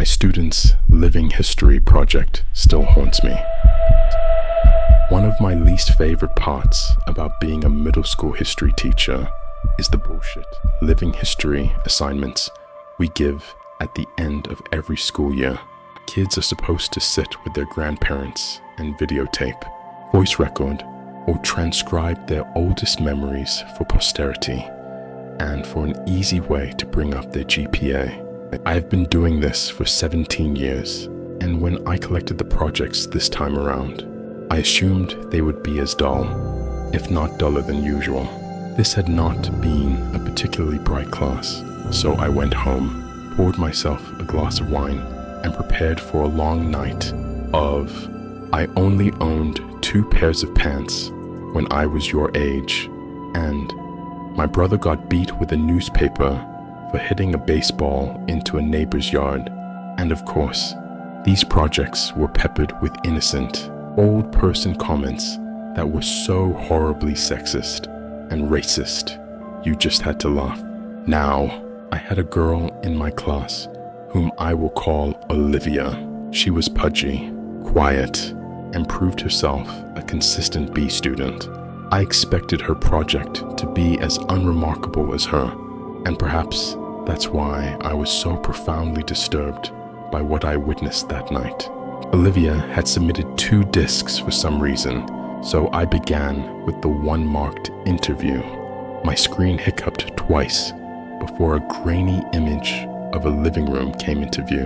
students' living history project still haunts me. One of my least favorite parts about being a middle school history teacher is the bullshit living history assignments we give at the end of every school year. Kids are supposed to sit with their grandparents and videotape, voice record, or transcribe their oldest memories for posterity and for an easy way to bring up their GPA. I've been doing this for 17 years, and when I collected the projects this time around, I assumed they would be as dull, if not duller than usual. This had not been a particularly bright class, so I went home, poured myself a glass of wine, and prepared for a long night of I only owned 2 pairs of pants when I was your age, and my brother got beat with a newspaper for hitting a baseball into a neighbor's yard. And of course, these projects were peppered with innocent, old person comments that were so horribly sexist and racist, you just had to laugh. Now, I had a girl in my class whom I will call Olivia. She was pudgy, quiet, and proved herself a consistent B student. I expected her project to be as unremarkable as her, and perhaps that's why I was so profoundly disturbed by what I witnessed that night. Olivia had submitted 2 discs for some reason, so I began with the one marked interview. My screen hiccuped twice before a grainy image of a living room came into view.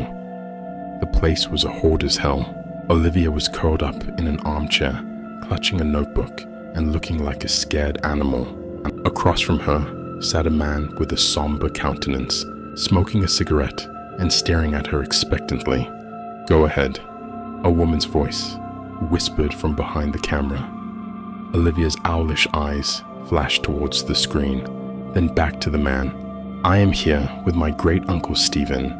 The place was a horde as hell. Olivia was curled up in an armchair, clutching a notebook and looking like a scared animal. Across from her sat a man with a somber countenance, smoking a cigarette and staring at her expectantly. "Go ahead," a woman's voice whispered from behind the camera. Olivia's owlish eyes flashed towards the screen, then back to the man. "I am here with my great-uncle Stephen,"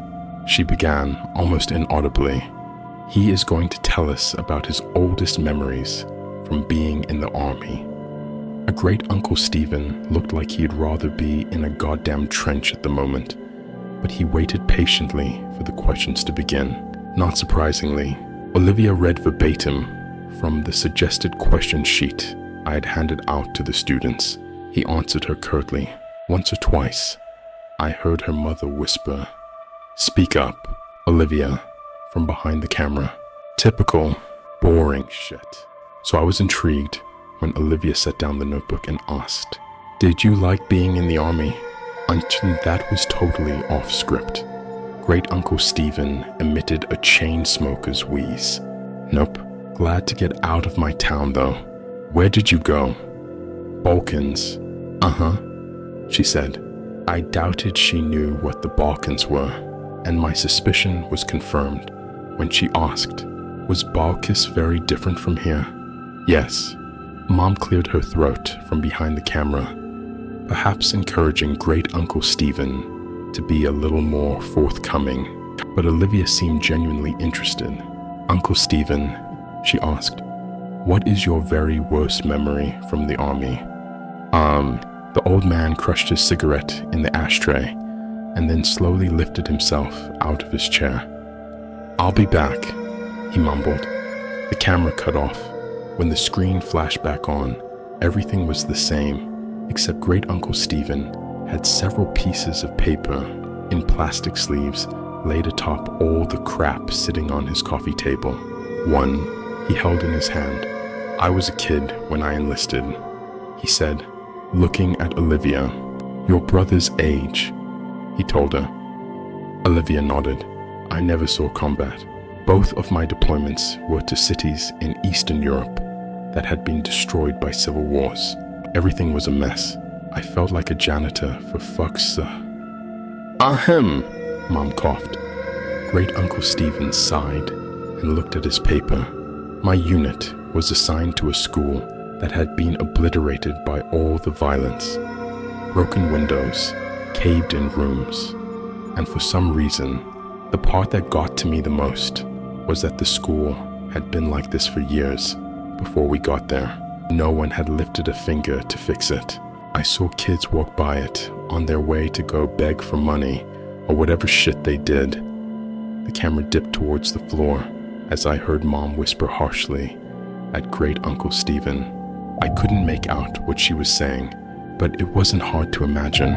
she began almost inaudibly. "He is going to tell us about his oldest memories from being in the army." A great-uncle Stephen looked like he'd rather be in a goddamn trench at the moment, but he waited patiently for the questions to begin. Not surprisingly, Olivia read verbatim from the suggested question sheet I had handed out to the students. He answered her curtly. Once or twice, I heard her mother whisper, "Speak up, Olivia," from behind the camera. Typical, boring shit. So I was intrigued when Olivia set down the notebook and asked, "Did you like being in the army?" And that was totally off script. Great-uncle Stephen emitted a chain smoker's wheeze. "Nope. Glad to get out of my town though. Where did you go?" "Balkans." "Uh-huh," she said. I doubted she knew what the Balkans were, and my suspicion was confirmed when she asked, "Was Balkis very different from here?" "Yes." Mom cleared her throat from behind the camera, perhaps encouraging great-uncle Stephen to be a little more forthcoming, but Olivia seemed genuinely interested. "Uncle Stephen," she asked, "what is your very worst memory from the army?" The old man crushed his cigarette in the ashtray and then slowly lifted himself out of his chair. "I'll be back," he mumbled. The camera cut off. When the screen flashed back on, everything was the same, except great-uncle Stephen had several pieces of paper in plastic sleeves laid atop all the crap sitting on his coffee table. One he held in his hand. "I was a kid when I enlisted," he said, looking at Olivia. "Your brother's age," he told her. Olivia nodded. "I never saw combat. Both of my deployments were to cities in Eastern Europe that had been destroyed by civil wars. Everything was a mess. I felt like a janitor for fuck's sake." "Ahem," Mom coughed. Great-uncle Stephen sighed and looked at his paper. "My unit was assigned to a school that had been obliterated by all the violence. Broken windows, caved-in rooms, and for some reason, the part that got to me the most was that the school had been like this for years before we got there. No one had lifted a finger to fix it. I saw kids walk by it on their way to go beg for money or whatever shit they did. The camera dipped towards the floor as I heard Mom whisper harshly at Great Uncle Stephen. I couldn't make out what she was saying, but it wasn't hard to imagine.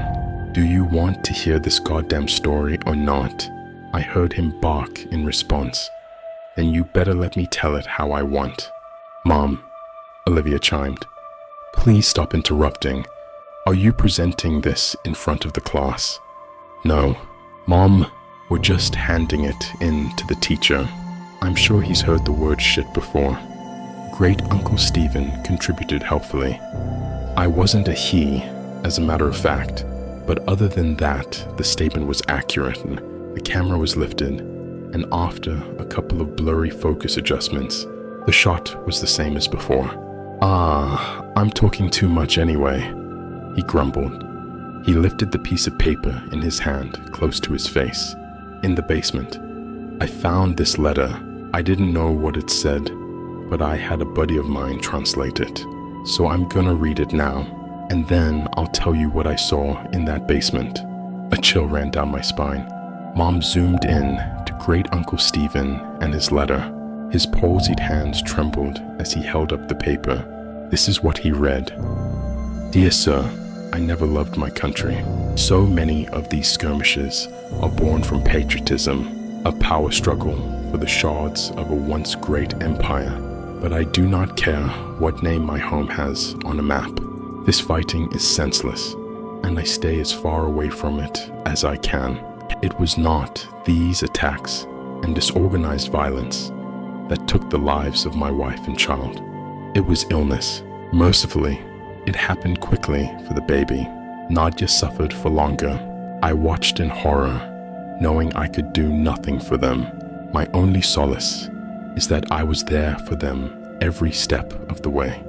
Do you want to hear this goddamn story or not? I heard him bark in response. Then you better let me tell it how I want. Mom, Olivia chimed. Please stop interrupting. Are you presenting this in front of the class? No. Mom, we're just handing it in to the teacher. I'm sure he's heard the word shit before. Great Uncle Stephen contributed helpfully. I wasn't a he, as a matter of fact, but other than that, the statement was accurate. The camera was lifted, and after a couple of blurry focus adjustments, the shot was the same as before. I'm talking too much anyway, he grumbled. He lifted the piece of paper in his hand close to his face. In the basement, I found this letter. I didn't know what it said, but I had a buddy of mine translate it. So I'm gonna read it now, and then I'll tell you what I saw in that basement. A chill ran down my spine. Mom zoomed in to Great Uncle Stephen and his letter. His palsied hands trembled as he held up the paper. This is what he read. Dear Sir, I never loved my country. So many of these skirmishes are born from patriotism, a power struggle for the shards of a once great empire. But I do not care what name my home has on a map. This fighting is senseless, and I stay as far away from it as I can. It was not these attacks and disorganized violence that took the lives of my wife and child. It was illness. Mercifully, it happened quickly for the baby. Nadia suffered for longer. I watched in horror, knowing I could do nothing for them. My only solace is that I was there for them every step of the way.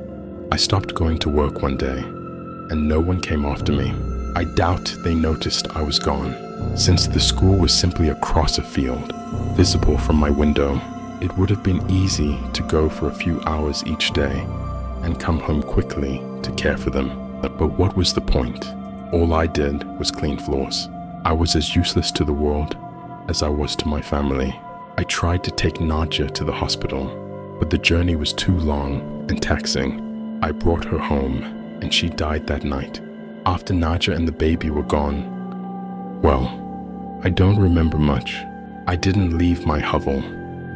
I stopped going to work one day, and no one came after me. I doubt they noticed I was gone, since the school was simply across a field, visible from my window. It would have been easy to go for a few hours each day and come home quickly to care for them. But what was the point? All I did was clean floors. I was as useless to the world as I was to my family. I tried to take Nadia to the hospital, but the journey was too long and taxing. I brought her home, and she died that night. After Nadia and the baby were gone, well, I don't remember much. I didn't leave my hovel,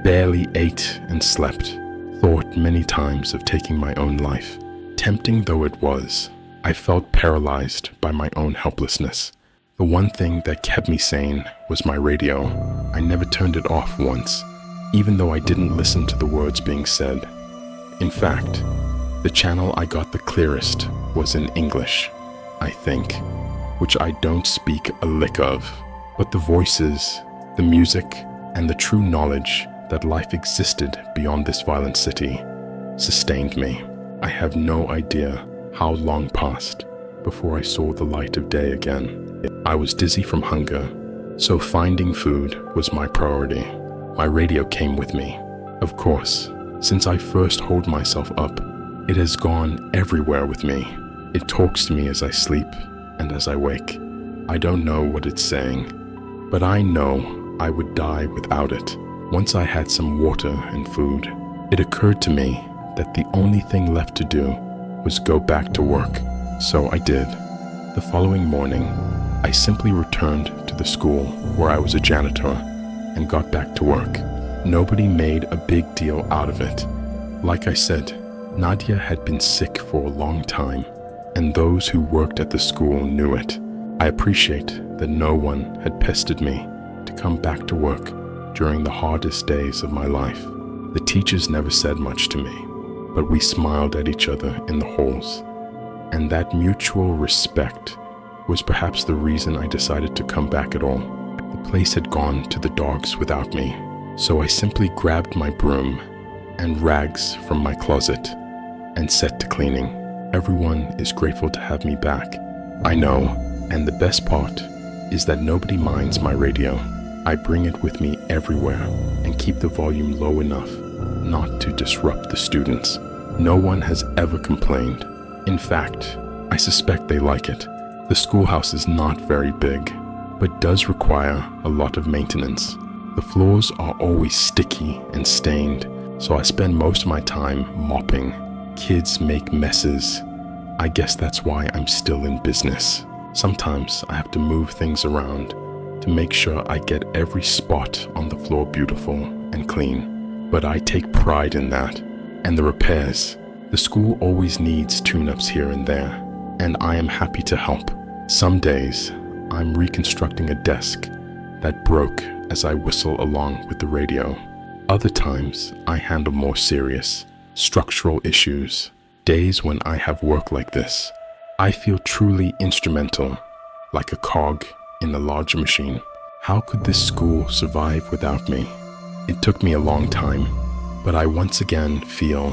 barely ate and slept, thought many times of taking my own life. Tempting though it was, I felt paralyzed by my own helplessness. The one thing that kept me sane was my radio. I never turned it off once, even though I didn't listen to the words being said. In fact, the channel I got the clearest was in English, I think, which I don't speak a lick of. But the voices, the music, and the true knowledge that life existed beyond this violent city sustained me. I have no idea how long passed before I saw the light of day again. I was dizzy from hunger, so finding food was my priority. My radio came with me. Of course, since I first holed myself up, it has gone everywhere with me. It talks to me as I sleep and as I wake. I don't know what it's saying, but I know I would die without it. Once I had some water and food, it occurred to me that the only thing left to do was go back to work. So I did. The following morning, I simply returned to the school where I was a janitor and got back to work. Nobody made a big deal out of it. Like I said, Nadia had been sick for a long time, and those who worked at the school knew it. I appreciate that no one had pestered me to come back to work during the hardest days of my life. The teachers never said much to me, but we smiled at each other in the halls. And that mutual respect was perhaps the reason I decided to come back at all. The place had gone to the dogs without me, so I simply grabbed my broom and rags from my closet and set to cleaning. Everyone is grateful to have me back. I know, and the best part is that nobody minds my radio. I bring it with me everywhere and keep the volume low enough not to disrupt the students. No one has ever complained. In fact, I suspect they like it. The schoolhouse is not very big, but does require a lot of maintenance. The floors are always sticky and stained, so I spend most of my time mopping. Kids make messes. I guess that's why I'm still in business. Sometimes I have to move things around to make sure I get every spot on the floor beautiful and clean. But I take pride in that. And the repairs. The school always needs tune-ups here and there, and I am happy to help. Some days, I'm reconstructing a desk that broke as I whistle along with the radio. Other times, I handle more serious, structural issues. Days when I have work like this, I feel truly instrumental, like a cog in a larger machine. How could this school survive without me? It took me a long time, but I once again feel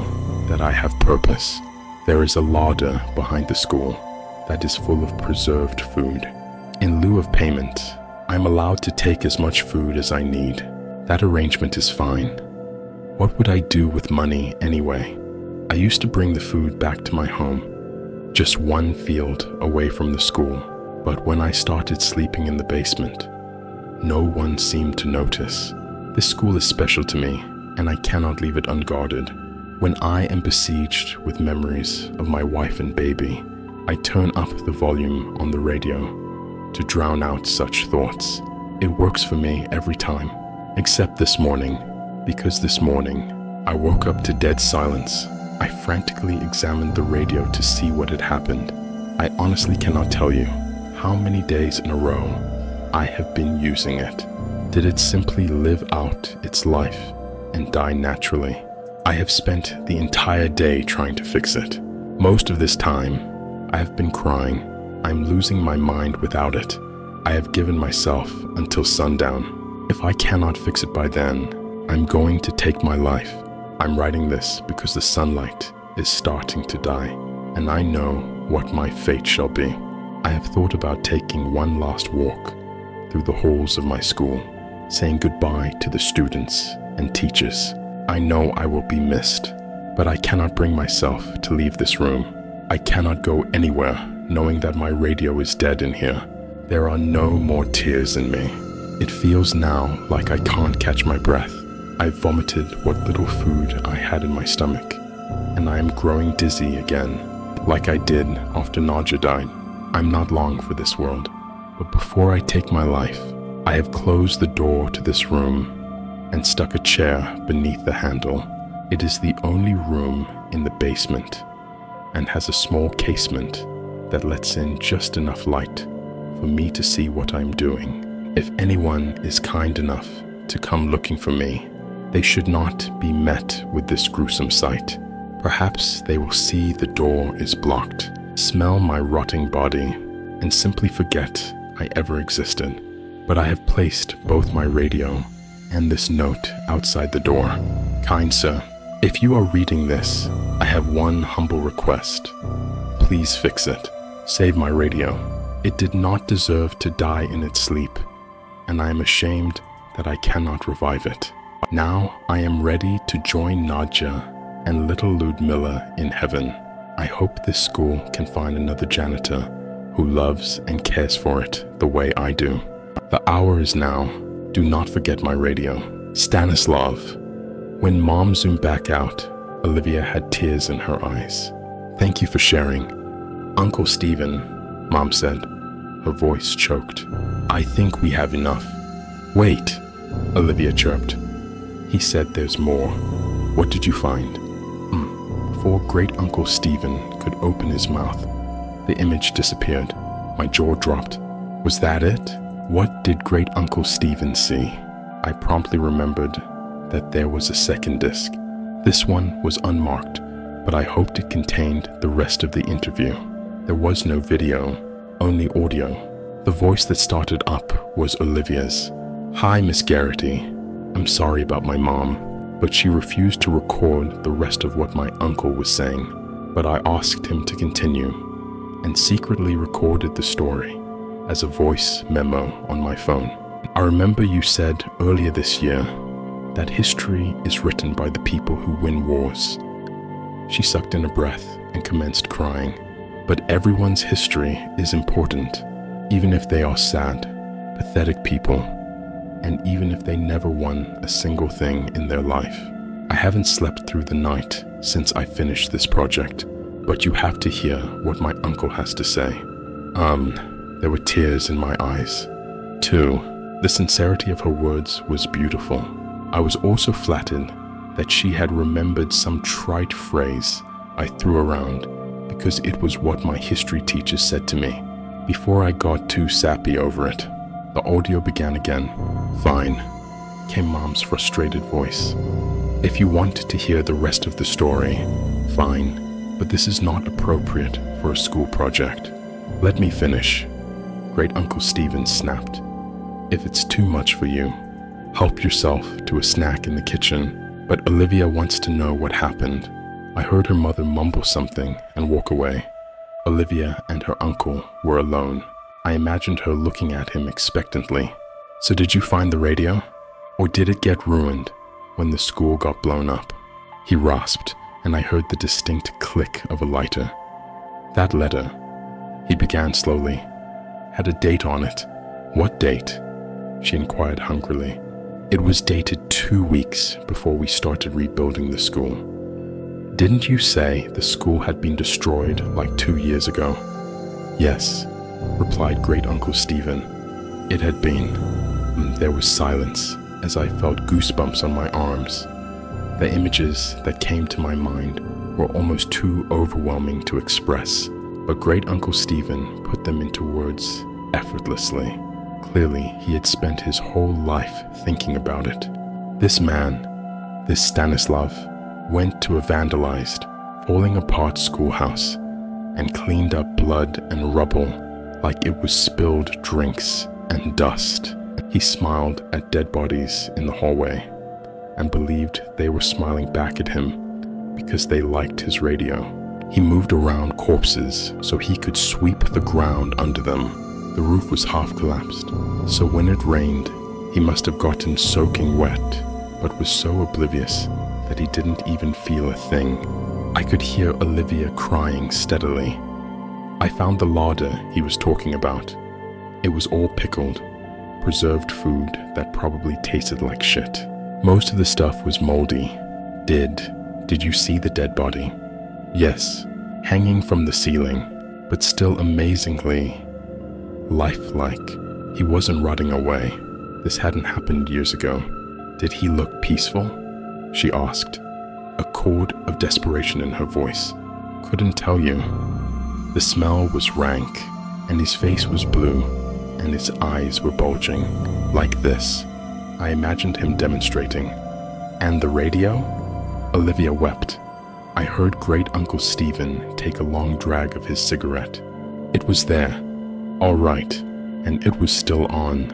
that I have purpose. There is a larder behind the school that is full of preserved food. In lieu of payment, I'm allowed to take as much food as I need. That arrangement is fine. What would I do with money anyway? I used to bring the food back to my home, just one field away from the school. But when I started sleeping in the basement, no one seemed to notice. This school is special to me, and I cannot leave it unguarded. When I am besieged with memories of my wife and baby, I turn up the volume on the radio to drown out such thoughts. It works for me every time, except this morning, because this morning I woke up to dead silence. I frantically examined the radio to see what had happened. I honestly cannot tell you how many days in a row I have been using it. Did it simply live out its life and die naturally? I have spent the entire day trying to fix it. Most of this time, I have been crying. I'm losing my mind without it. I have given myself until sundown. If I cannot fix it by then, I'm going to take my life. I'm writing this because the sunlight is starting to die, and I know what my fate shall be. I have thought about taking one last walk through the halls of my school, saying goodbye to the students and teachers. I know I will be missed, but I cannot bring myself to leave this room. I cannot go anywhere knowing that my radio is dead in here. There are no more tears in me. It feels now like I can't catch my breath. I vomited what little food I had in my stomach, and I am growing dizzy again, like I did after Nadja died. I'm not long for this world, but before I take my life, I have closed the door to this room and stuck a chair beneath the handle. It is the only room in the basement and has a small casement that lets in just enough light for me to see what I'm doing. If anyone is kind enough to come looking for me, they should not be met with this gruesome sight. Perhaps they will see the door is blocked, smell my rotting body, and simply forget I ever existed. But I have placed both my radio and this note outside the door. Kind sir, if you are reading this, I have one humble request. Please fix it. Save my radio. It did not deserve to die in its sleep, and I am ashamed that I cannot revive it. Now I am ready to join Nadja and little Ludmilla in heaven. I hope this school can find another janitor who loves and cares for it the way I do. The hour is now. Do not forget my radio. Stanislav. When Mom zoomed back out, Olivia had tears in her eyes. Thank you for sharing. Uncle Stephen, Mom said. Her voice choked. I think we have enough. Wait, Olivia chirped. He said there's more. What did you find? Before Great Uncle Stephen could open his mouth, the image disappeared. My jaw dropped. Was that it? What did Great Uncle Stephen see? I promptly remembered that there was a second disc. This one was unmarked, but I hoped it contained the rest of the interview. There was no video, only audio. The voice that started up was Olivia's. Hi, Miss Garrity. I'm sorry about my mom, but she refused to record the rest of what my uncle was saying. But I asked him to continue and secretly recorded the story as a voice memo on my phone. I remember you said earlier this year that history is written by the people who win wars. She sucked in a breath and commenced crying. But everyone's history is important, even if they are sad, pathetic people. and even if they never won a single thing in their life. I haven't slept through the night since I finished this project, but you have to hear what my uncle has to say. There were tears in my eyes. Too, the sincerity of her words was beautiful. I was also flattered that she had remembered some trite phrase I threw around because it was what my history teacher said to me. Before I got too sappy over it, the audio began again. "Fine," came Mom's frustrated voice. "If you want to hear the rest of the story, fine, but this is not appropriate for a school project. Let me finish," Great Uncle Stephen snapped. "If it's too much for you, help yourself to a snack in the kitchen, but Olivia wants to know what happened." I heard her mother mumble something and walk away. Olivia and her uncle were alone. I imagined her looking at him expectantly. "So did you find the radio? Or did it get ruined when the school got blown up?" He rasped, and I heard the distinct click of a lighter. "That letter," he began slowly, "had a date on it." "What date?" she inquired hungrily. "It was dated 2 weeks before we started rebuilding the school." "Didn't you say the school had been destroyed like 2 years ago?" "Yes," replied Great Uncle Stephen. "It had been." There was silence as I felt goosebumps on my arms. The images that came to my mind were almost too overwhelming to express, but Great Uncle Stephen put them into words effortlessly. Clearly, he had spent his whole life thinking about it. This man, this Stanislav, went to a vandalized, falling apart schoolhouse and cleaned up blood and rubble like it was spilled drinks and dust. He smiled at dead bodies in the hallway and believed they were smiling back at him because they liked his radio. He moved around corpses so he could sweep the ground under them. The roof was half collapsed, so when it rained, he must have gotten soaking wet, but was so oblivious that he didn't even feel a thing. I could hear Olivia crying steadily. I found the larder he was talking about. It was all pickled, preserved food that probably tasted like shit. Most of the stuff was moldy. Did you see the dead body? Yes, hanging from the ceiling, but still amazingly lifelike. He wasn't rotting away. This hadn't happened years ago. Did he look peaceful? She asked, a chord of desperation in her voice. Couldn't tell you. The smell was rank, and his face was blue, and his eyes were bulging, like this. I imagined him demonstrating. And the radio? Olivia wept. I heard Great Uncle Stephen take a long drag of his cigarette. It was there, all right, and it was still on.